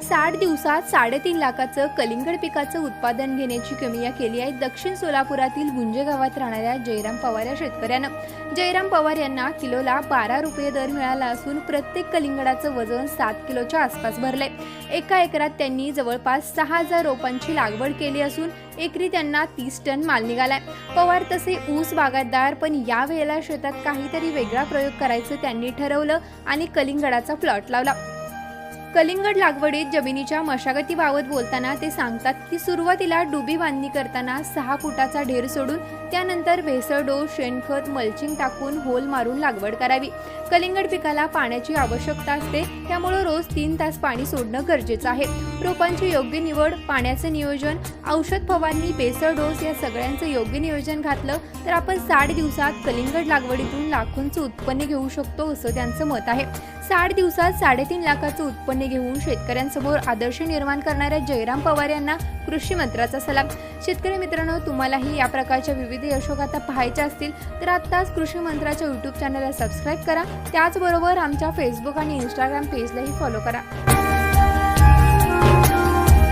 60 दिवसात 3.5 लाखाचं कलिंगड पिकाचं उत्पादन घेण्याची किमया केली आहे दक्षिण सोलापुरातील गुंजे गावात राहणाऱ्या जयराम पवार या शेतकऱ्यानं। जयराम पवार यांना किलोला 12 रुपये दर मिळाला असून प्रत्येक कलिंगडाचं वजन 7 किलोच्या आसपास भरले। एका एकरात त्यांनी जवळपास 6000 रोपांची लागवड केली असून एकरी त्यांना 30 टन माल निघालाय। पवार तसे ऊस बागायतदार, पण या वेळेला शेतात काहीतरी वेगळा प्रयोग करायचं त्यांनी ठरवलं आणि कलिंगडाचा प्लॉट लावला। कलिंगड लागवडीत जमिनीच्या मशागतीबाबत बोलताना ते सांगतात की सुरुवातीला डुबी बांधणी करताना 6 फुटाचा ढेर सोडून त्यानंतर भेसळ डोस, शेणखत, मल्चिंग टाकून होल मारून लागवड करावी। कलिंगड पिकाला पाण्याची आवश्यकता असते, त्यामुळे रोज 3 तास पाणी सोडणं गरजेचं आहे। रोपांची योग्य निवड, पाण्याचं नियोजन, औषध फवारणी, भेसळ डोस या सगळ्यांचं योग्य नियोजन घातलं तर आपण 60 दिवसात कलिंगड लागवडीतून लाखोंचं उत्पन्न घेऊ शकतो असं त्यांचं मत आहे। 60 दिवसात 3.5 लाखाचं उत्पन्न घेऊन शेतकऱ्यांसमोर आदर्श निर्माण करणाऱ्या जयराम पवार यांना कृषी मंत्र्याचा सलाम। शेतकरी मित्रांनो, तुम्हालाही या प्रकारच्या विविध यशोगाथा पाहायच्या असतील तर आत्ताच कृषी मंत्र्याच्या YouTube चॅनलला सबस्क्राईब करा। त्याचबरोबर आमच्या फेसबुक आणि इंस्टाग्राम पेजलाही फॉलो करा।